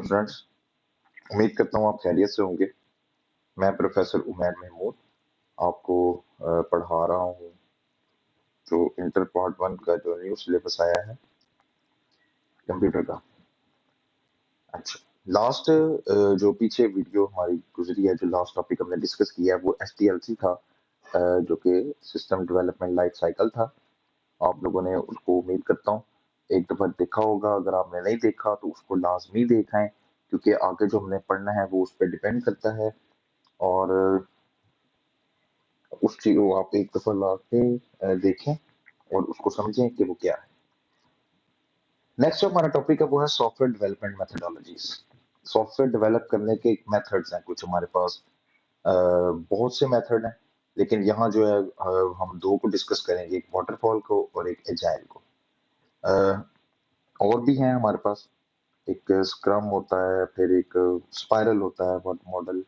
Friends, उम्मीद करता हूँ आप खैरियत से होंगे। मैं प्रोफेसर उमैर महमूद आपको पढ़ा रहा हूँ जो इंटर पार्ट 1 का जो न्यू सिलेबस आया है कंप्यूटर का। अच्छा, लास्ट जो पीछे वीडियो हमारी गुजरी है, जो लास्ट टॉपिक हमने डिस्कस किया है वो एसडीएलसी था, जो कि सिस्टम डेवलपमेंट लाइफ साइकिल था। आप लोगों ने उसको उम्मीद करता हूँ एक दफा देखा होगा। अगर आपने नहीं देखा तो उसको लाजमी देखें, क्योंकि आगे जो हमने पढ़ना है वो उस पर डिपेंड करता है। और उस चीज को आप एक दफा ला के देखें और उसको समझें कि वो क्या है। नेक्स्ट जो हमारा टॉपिक है वो है software development methodologies. Software develop करने के मेथड्स हैं कुछ हमारे पास। बहुत से मेथड हैं, लेकिन यहाँ जो है हम दो को डिस्कस करेंगे, एक वाटरफॉल को और एक एजाइल को। अ, और भी हैं हमारे पास, एक स्क्रम होता है, फिर एक स्पाइरल होता है मॉडल,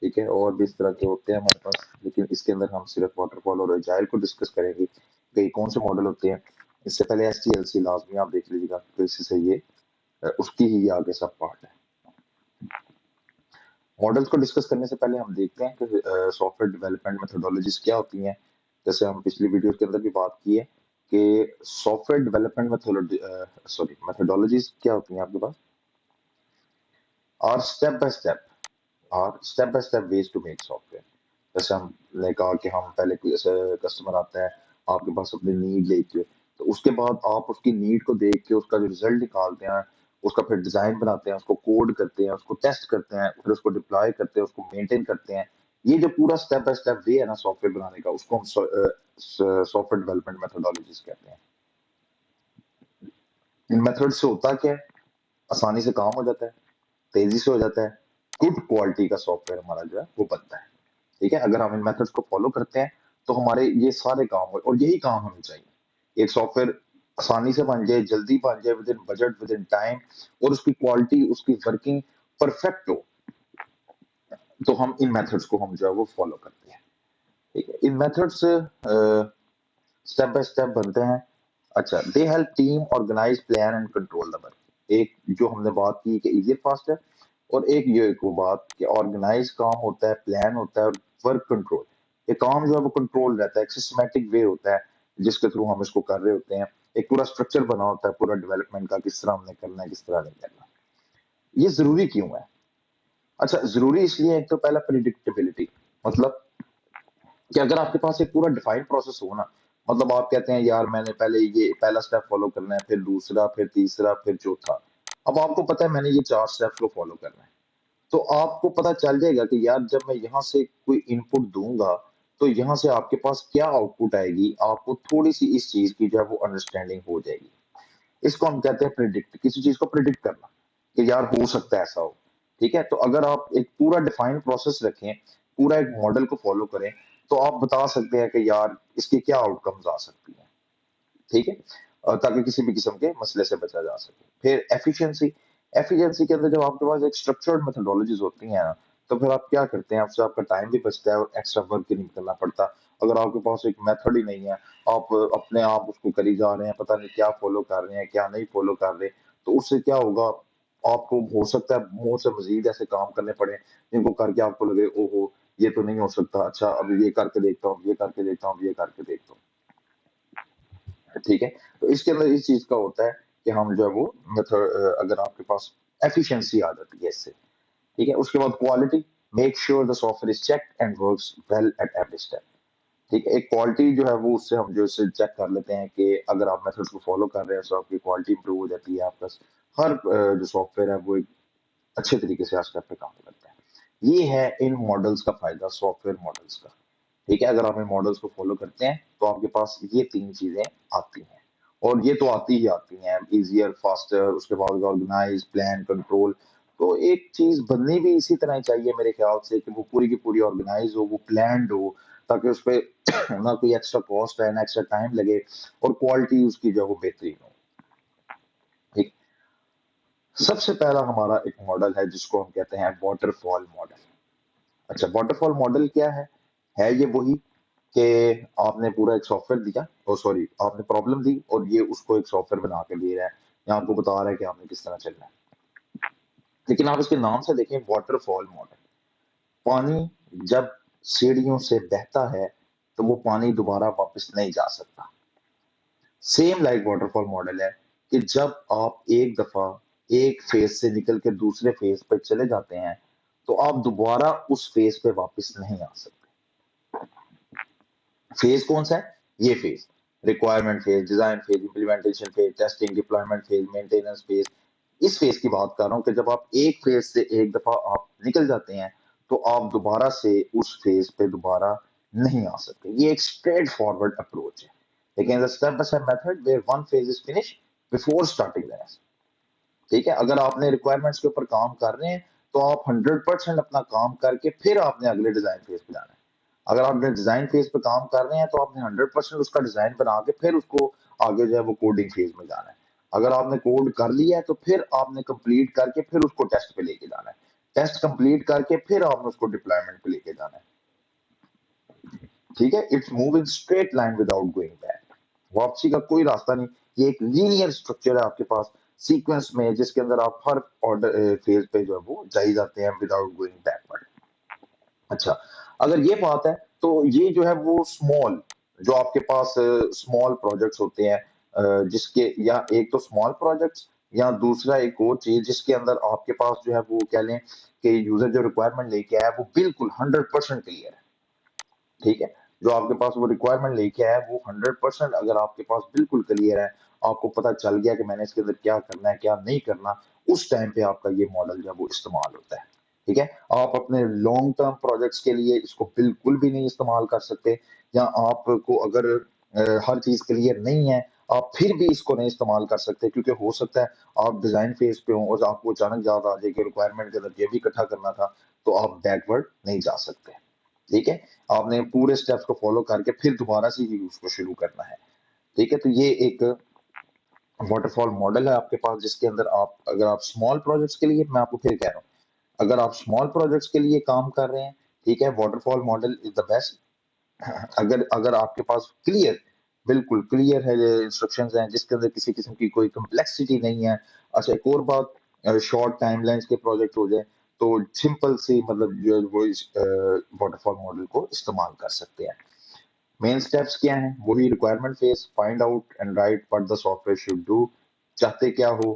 ठीक है, और भी इस तरह के होते हैं हमारे पास। लेकिन इसके अंदर हम सिर्फ वाटरफॉल और एजाइल को डिस्कस करेंगे कि कौन से मॉडल होते हैं। इससे पहले एसटीएलसी लाजमी आप देख लीजिएगा, तो इसी से ये उसकी ही आगे सब पार्ट है। मॉडल्स को डिस्कस करने से पहले हम देखते हैं कि सॉफ्टवेयर डेवलपमेंट मेथोडोलॉजीज क्या होती हैं। जैसे हम पिछली वीडियो के अंदर भी बात की है कि सॉफ्टवेयर डेवलपमेंट मेथोडोलॉजीज क्या होती हैं आपके पास, और step by step ways to make software. जैसे हमने कहा कि हम पहले कोई ऐसा कस्टमर आता है आपके पास अपनी नीड लेके, तो उसके बाद आप उसकी नीड को देख के उसका जो रिजल्ट निकालते हैं, उसका फिर डिजाइन बनाते हैं, उसको कोड करते हैं, उसको टेस्ट करते हैं, फिर उसको डिप्लॉय करते हैं, उसको मेंटेन करते हैं। ये जो पूरा स्टेप बाय स्टेप वे है ना सॉफ्टवेयर बनाने का, उसको हम सॉफ्टवेयर डेवलपमेंट मेथोडोलॉजीज कहते हैं। इन मेथड से होता क्या है, आसानी से काम हो जाता है, तेजी से हो जाता है, गुड क्वालिटी का सॉफ्टवेयर हमारा जो है वो बनता है। ठीक है, अगर हम इन मेथड्स को फॉलो करते हैं तो हमारे ये सारे काम हो, और यही काम हमें चाहिए। एक सॉफ्टवेयर आसानी से बन जाए, जल्दी बन जाए, with in budget, with in time, और उसकी क्वालिटी, उसकी वर्किंग परफेक्ट हो, तो हम इन मेथड्स को हम जो है वो फॉलो करते हैं। ठीक है, इन मेथड्स स्टेप बाय स्टेप बनते हैं। अच्छा, they help team organise, plan and control the work. एक जो हमने बात की कि इजी फास्ट है, और एक ये को बात कि ऑर्गेनाइज काम होता है, प्लान होता है, और वर्क कंट्रोल। ये काम जो है वो कंट्रोल रहता है, एक सिस्टमैटिक वे होता है जिसके थ्रू हम इसको कर रहे होते हैं। एक पूरा स्ट्रक्चर बना होता है पूरा डेवलपमेंट का, किस तरह हमने करना है, किस तरह नहीं करना। ये जरूरी क्यों है? अच्छा, जरूरी इसलिए, एक तो पहला प्रिडिक्टेबिलिटी, मतलब कि अगर आपके पास एक पूरा डिफाइंड प्रोसेस हो ना, मतलब आप कहते हैं यार मैंने पहले ये पहला स्टेप फॉलो करना है, फिर दूसरा, फिर तीसरा, फिर चौथा। अब आपको पता है मैंने ये 4 स्टेप्स को फॉलो करना है, तो आपको पता चल जाएगा कि यार जब मैं यहाँ से कोई इनपुट दूंगा तो यहाँ से आपके पास क्या आउटपुट आएगी। आपको थोड़ी सी इस चीज की जो है वो अंडरस्टैंडिंग हो जाएगी। इसको हम कहते हैं प्रिडिक्ट, किसी चीज को प्रिडिक्ट करना कि यार हो सकता है ऐसा हो। ठीक है, तो अगर आप एक पूरा डिफाइंड प्रोसेस रखें, पूरा एक मॉडल को फॉलो करें, तो आप बता सकते हैं कि यार इसके क्या आउटकम्स आ सकती हैं। ठीक है, ताकि किसी भी किस्म के मसले से बचा जा सके। फिर एफिशिएंसी, एफिशिएंसी के अंदर जब आपके पास एक स्ट्रक्चर्ड मेथोडोलॉजीज होती हैं ना, तो फिर आप क्या करते हैं, आपसे आपका टाइम भी बचता है और एक्स्ट्रा वर्क भी नहीं करना पड़ता। अगर आपके पास एक मेथड ही नहीं है, आप अपने आप उसको करी जा रहे हैं, पता नहीं क्या फॉलो कर रहे हैं, क्या नहीं फॉलो कर रहे, तो उससे क्या होगा, आपको हो सकता है मुंह से मजीद ऐसे काम करने पड़े जिनको करके आपको लगे ओहो ये तो नहीं हो सकता, अच्छा अब ये करके देखता हूँ, ये करके देखता हूँ, ये करके देखता हूँ। ठीक है, तो इसके अंदर इस चीज का होता है कि हम जो है वो मेथड, अगर आपके पास एफिशिएंसी आ जाती है इससे। ठीक है, उसके बाद quality, make sure the software is checked and works well at every step. ठीक है, एक क्वालिटी जो है वो उससे हम जो इससे चेक कर लेते हैं कि अगर आप मेथड्स को फॉलो कर रहे हैं तो आपकी क्वालिटी इंप्रूव हो जाती है। आपका हर जो सॉफ्टवेयर है वो एक अच्छे तरीके से आज पे काम करता है। ये है इन मॉडल्स का फायदा, सॉफ्टवेयर मॉडल्स का। ठीक है, अगर आप इन मॉडल्स को फॉलो करते हैं तो आपके पास ये 3 चीजें आती हैं, और ये तो आती ही आती हैं, इजियर, फास्टर, उसके बाद ऑर्गेनाइज, प्लान, कंट्रोल। तो एक चीज बननी भी इसी तरह ही चाहिए मेरे ख्याल से, कि वो पूरी की पूरी ऑर्गेनाइज हो, वो प्लान्ड हो, ताकि उस पे ना कोई एक्स्ट्रा कॉस्ट है, ना एक्स्ट्रा टाइम लगे, और क्वालिटी उसकी जो है वो बेहतरीन हो। ठीक, सबसे पहला हमारा एक मॉडल है जिसको हम कहते हैं वाटरफॉल मॉडल। अच्छा, वाटरफॉल मॉडल क्या है ये वही कि आपने पूरा एक सॉफ्टवेयर दिया, और सॉरी आपने प्रॉब्लम दी और ये उसको एक सॉफ्टवेयर बना के दे रहा है, या आपको बता रहा है कि आपने किस तरह चलना है। لیکن آپ اس کے نام سے دیکھیں واٹر فال ماڈل، پانی جب سیڑھیوں سے بہتا ہے تو وہ پانی دوبارہ واپس نہیں جا سکتا. Same like water fall model ہے کہ جب آپ ایک دفعہ ایک فیز سے نکل کے دوسرے فیز پہ چلے جاتے ہیں تو آپ دوبارہ اس فیز پہ واپس نہیں آ سکتے. فیز کون سا ہے؟ یہ phase requirement phase, design phase, implementation phase, testing, deployment phase, maintenance phase. اس فیز کی بات کر رہا ہوں کہ جب آپ ایک فیز سے ایک دفعہ آپ نکل جاتے ہیں تو آپ دوبارہ سے اس فیز پہ دوبارہ نہیں آ سکتے. یہ ایک اسٹریٹ فارورڈ اپروچ ہے، لیکن step by step method where one phase is finish before starting the next. ٹھیک ہے، اگر آپ نے ریکوائرمنٹس کے اوپر کام کر رہے ہیں تو آپ 100% اپنا کام کر کے پھر آپ نے اگلے ڈیزائن فیز پہ جانا ہے. اگر آپ نے ڈیزائن فیز پہ کام کر رہے ہیں تو آپ نے 100% اس کا ڈیزائن بنا کے پھر اس کو آگے جو ہے وہ کوڈنگ فیز میں جانا ہے. اگر آپ نے کوڈ کر لیا ہے تو پھر آپ نے کمپلیٹ کر کے پھر اس کو ٹیسٹ پہ لے کے جانا ہے. ٹیسٹ کمپلیٹ کر کے پھر آپ نے اس کو ڈپلائمنٹ پہ لے کے جانا ہے. ٹھیک ہے، it's move in straight line without going back. واپسی کا کوئی راستہ نہیں. یہ ایک لینئر اسٹرکچر ہے آپ کے پاس سیکوینس میں، جس کے اندر آپ ہر آرڈر فیز پہ جو ہے وہ جائی جاتے ہیں وداؤٹ گوئنگ بیکورڈ. اچھا، اگر یہ بات ہے تو یہ جو ہے وہ اسمال، جو آپ کے پاس اسمال پروجیکٹس ہوتے ہیں، جس کے یا ایک تو اسمال پروجیکٹس یا دوسرا ایک اور چیز جس کے اندر آپ کے پاس جو ہے وہ کہہ لیں کہ یوزر جو ریکوائرمنٹ لے کے آیا وہ بالکل 100% کلیئر ہے. ٹھیک ہے، جو آپ کے پاس وہ ریکوائرمنٹ لے کے آیا وہ 100% اگر آپ کے پاس بالکل کلیئر ہے، آپ کو پتا چل گیا کہ میں نے اس کے اندر کیا کرنا ہے کیا نہیں کرنا، اس ٹائم پہ آپ کا یہ ماڈل جو ہے وہ استعمال ہوتا ہے. ٹھیک ہے، آپ اپنے لانگ ٹرم پروجیکٹس کے لیے اس کو بالکل بھی نہیں استعمال کر سکتے، یا آپ کو اگر ہر چیز کلیئر نہیں ہے آپ پھر بھی اس کو نہیں استعمال کر سکتے، کیونکہ ہو سکتا ہے آپ ڈیزائن فیز پہ ہوں اور آپ کو اچانک یاد آ جائے کہ ریکوائرمنٹ کے اندر یہ بھی اکٹھا کرنا تھا، تو آپ بیکورڈ نہیں جا سکتے. ٹھیک ہے، آپ نے پورے سٹیپس کو فالو کر کے پھر دوبارہ سے ہی اس کو شروع کرنا ہے. ٹھیک ہے، تو یہ ایک واٹر فال ماڈل ہے آپ کے پاس، جس کے اندر آپ اگر آپ اسمال پروجیکٹس کے لیے، میں آپ کو پھر کہہ رہا ہوں، اگر آپ اسمال پروجیکٹس کے لیے کام کر رہے ہیں، ٹھیک ہے، water fall model is the best. اگر آپ کے پاس کلیئر، بالکل کلیئر ہے انسٹرکشنز ہیں جس کے اندر کسی قسم کی کوئی کمپلیکسٹی نہیں ہے. اچھا، ایک اور بات، شارٹ ٹائم لائنز کے پروجیکٹ ہو جائیں تو سمپل سی مطلب جو ہے وہ واٹر فال ماڈل کو استعمال کر سکتے ہیں. مین سٹیپس کیا ہیں؟ وہی requirement phase, find out and write what the software should do، چاہتے کیا ہو،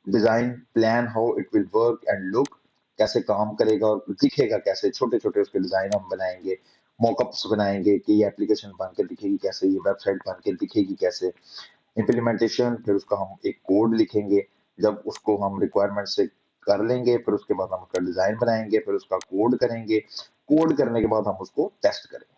design plan how it will work and look, کیسے کام کرے گا اور دکھے گا کیسے، چھوٹے چھوٹے اس کے ڈیزائن ہم بنائیں گے، موک اپس بنائیں گے کہ یہ اپلیکیشن بن کے دکھے گی کیسے، یہ ویب سائٹ بن کے دکھے گی کیسے. امپلیمنٹیشن، پھر اس کا ہم ایک کوڈ لکھیں گے، جب اس کو ہم ریکوائرمنٹ سے کر لیں گے پھر اس کے بعد ہم اس کا ڈیزائن بنائیں گے، پھر اس کا کوڈ کریں گے، کوڈ کرنے کے بعد ہم اس کو ٹیسٹ کریں گے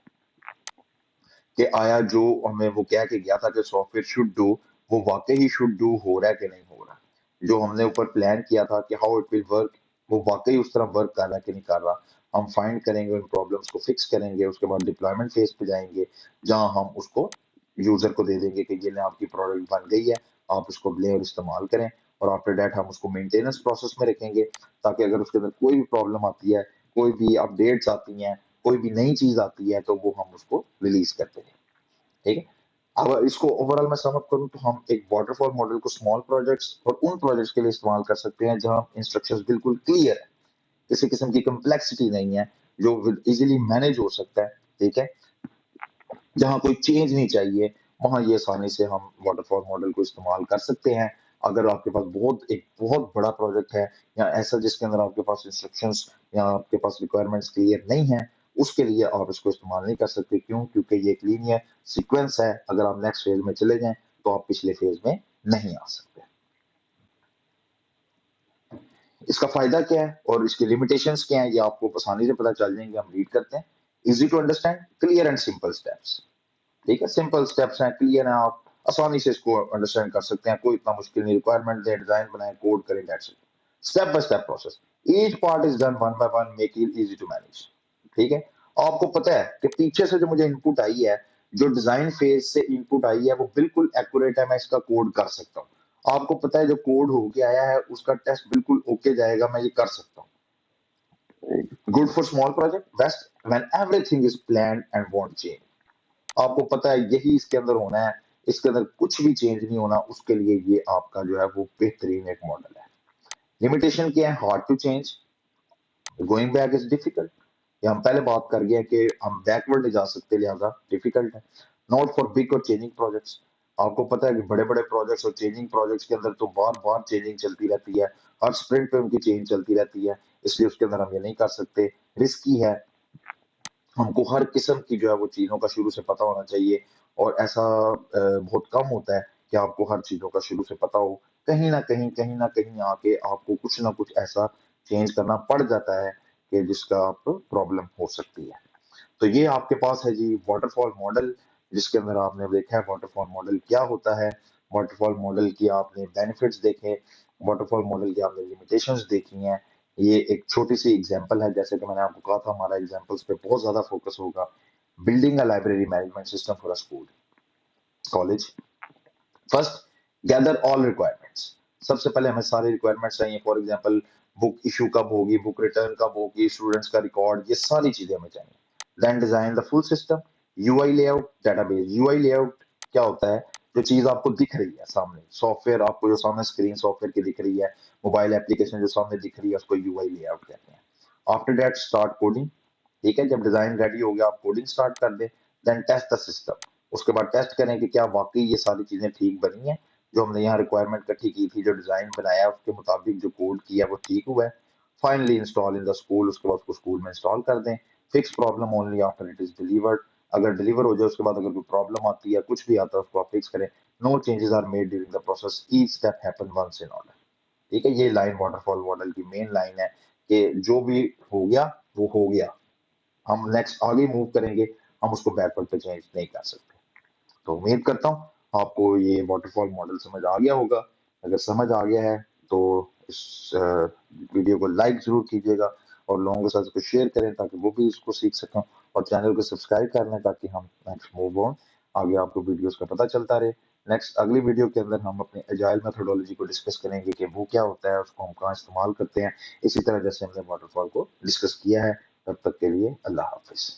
کہ آیا جو ہمیں وہ کہہ کے گیا تھا کہ سافٹ ویئر شوڈ ڈو، وہ واقعی شوڈ ڈو ہو رہا ہے کہ نہیں ہو رہا. جو ہم نے اوپر پلان کیا تھا کہ ہاؤ اٹ ول ورک، وہ واقعی اس طرح ورک کر رہا ہے کہ نہیں کر رہا. ہم فائنڈ کریں گے، ان پرابلمس کو فکس کریں گے، اس کے بعد ڈپلوائمنٹ فیز پہ جائیں گے جہاں ہم اس کو یوزر کو دے دیں گے کہ یہ آپ کی پروڈکٹ بن گئی ہے، آپ اس کو لیں اور استعمال کریں. اور آفٹر دیٹ ہم اس کو مینٹیننس پروسیس میں رکھیں گے تاکہ اگر اس کے اندر کوئی بھی پرابلم آتی ہے، کوئی بھی اپڈیٹس آتی ہیں، کوئی بھی نئی چیز آتی ہے تو وہ ہم اس کو ریلیز کرتے ہیں. ٹھیک ہے، اب اس کو اوور آل میں سم اپ کروں تو ہم ایک واٹر فال ماڈل کو اسمال پروجیکٹس اور ان پروجیکٹس کے لیے استعمال کر سکتے ہیں جہاں انسٹرکشنز بالکل کلیئر ہے، کسی قسم کی کمپلیکسٹی نہیں ہے، جو ایزیلی مینج ہو سکتا ہے. ٹھیک ہے، جہاں کوئی چینج نہیں چاہیے وہاں یہ آسانی سے ہم واٹر فال ماڈل کو استعمال کر سکتے ہیں. اگر آپ کے پاس ایک بہت بڑا پروجیکٹ ہے یا ایسا جس کے اندر آپ کے پاس انسٹرکشنز یا آپ کے پاس ریکوائرمنٹس کلیئر نہیں ہیں، اس کے لیے آپ اس کو استعمال نہیں کر سکتے. کیوں؟ کیونکہ یہ ایک لینئر سیکوینس ہے، اگر آپ نیکسٹ فیز میں چلے جائیں تو آپ پچھلے فیز میں نہیں آ سکتے. اس کا فائدہ کیا ہے اور اس کی لمیٹیشنز کیا ہیں یہ آپ کو آسانی سے پتہ چل جائیں گے. ہم ریڈ کرتے ہیں. Easy to understand, clear and simple steps. ٹھیک ہے، سمپل سٹیپس ہیں، کلیئر ہیں، آپ آسانی سے اس کو انڈرسٹینڈ کر سکتے ہیں، کوئی اتنا مشکل نہیں. ریکوائرمنٹ دیں، ڈیزائن بنائیں، کوڈ کریں، that's it. Step by step process, each part is done one by one, make it easy to manage. ٹھیک ہے، آپ کو پتہ ہے کہ پیچھے سے جو مجھے ان پٹ آئی ہے، جو ڈیزائن فیز سے ان پٹ آئی ہے وہ بالکل ایکوریٹ ہے، میں اس کا کوڈ کر سکتا ہوں. آپ کو پتہ ہے جو کوڈ ہو کے آیا ہے اس کا ٹیسٹ بالکل اوکے جائے گا، میں یہ کر سکتا ہوں. Good for small project, best when every thing is planned and want change. آپ کو پتا ہے یہی اس کے اندر ہونا ہے، اس کے اندر کچھ بھی چینج نہیں ہونا، اس کے لیے یہ آپ کا جو ہے وہ بہترین ایک ماڈل ہے. लिमिटेशन क्या है? Hard to change, going back is difficult. ये हम पहले बात कर गए कि हम बैकवर्ड नहीं जा सकते, लिहाजा डिफिकल्ट है। नॉट फॉर बिग और चेंजिंग प्रोजेक्ट्स। आपको पता है कि बड़े बड़े प्रोजेक्ट्स और चेंजिंग प्रोजेक्ट्स के अंदर तो बार बार चेंजिंग चलती रहती है, हर स्प्रिंट पे उनकी चेंज चलती रहती है, इसलिए उसके अंदर हम ये नहीं कर सकते। रिस्की है, हमको हर किस्म की जो है वो चीज़ों का शुरू से पता होना चाहिए, और ऐसा बहुत कम होता है कि आपको हर चीज़ों का शुरू से पता हो। कहीं ना कहीं आके आपको कुछ ना कुछ ऐसा चेंज करना पड़ जाता है कि जिसका आप प्रॉब्लम हो सकती है। तो ये आपके पास है जी वाटरफॉल मॉडल, जिसके अंदर आपने देखा है वाटरफॉल मॉडल क्या होता है, वाटरफॉल मॉडल की आपने बेनिफिट्स देखे, वाटरफॉल मॉडल की आपने लिमिटेशंस देखी हैं। ये एक छोटी सी एग्जांपल है, जैसे कि मैंने आपको कहा था हमारा एग्जांपल्स पे बहुत ज्यादा फोकस होगा। Building a library management system for a school college. First, gather all requirements. सबसे पहले हमें सारी रिक्वायरमेंट्स चाहिए। फॉर एग्जांपल बुक इशू कब होगी, बुक रिटर्न कब होगी, स्टूडेंट्स का रिकॉर्ड, ये सारी चीजें हमें चाहिए। Then design the full system, UI layout, database. UI layout क्या होता है? जो चीज आपको दिख रही है सामने, सॉफ्टवेयर आपको जो सामने स्क्रीन सॉफ्टवेयर की दिख रही है, मोबाइल एप्लीकेशन जो सामने दिख रही है, उसको यूआई लेआउट कहते हैं। After that start coding. ठीक है, जब डिजाइन रेडी हो गया आप कोडिंग स्टार्ट कर दें। Then test the system. उसके बाद टेस्ट करें कि क्या वाकई ये सारी चीजें ठीक बनी है, जो हमने यहाँ रिक्वायरमेंट इकट्ठी की थी, जो डिजाइन बनाया उसके मुताबिक जो कोड किया वो ठीक हुआ है। Finally install in the school. उसके बाद उसको स्कूल में इंस्टॉल कर दें। Fix problem only after it is delivered. अगर डिलीवर हो जाए उसके बाद अगर कोई प्रॉब्लम आती है, कुछ भी आता है, उसको आप फिक्स करें। No changes are made during the process, each step happen once in order. ठीक है, ये लाइन वाटरफॉल मॉडल की मेन लाइन है कि जो भी हो गया वो हो गया, हम नेक्स्ट आगे मूव करेंगे, हम उसको बैकवर्ड पे चेंज नहीं कर सकते। तो उम्मीद करता हूँ आपको ये वाटरफॉल मॉडल समझ आ गया होगा। अगर समझ आ गया है तो इस वीडियो को लाइक जरूर कीजिएगा, और लोगों के साथ इसको शेयर करें ताकि वो भी इसको सीख सकें, और चैनल को सब्सक्राइब कर लें ताकि हम नेक्स्ट मूव ऑन आगे आपको वीडियोस का पता चलता रहे। नेक्स्ट अगली वीडियो के अंदर हम अपने एजाइल मेथोडोलॉजी को डिस्कस करेंगे कि वो क्या होता है, उसको हम कहाँ इस्तेमाल करते हैं, इसी तरह जैसे हमने वाटरफॉल को डिस्कस किया है। तब तक के लिए अल्लाह हाफिज।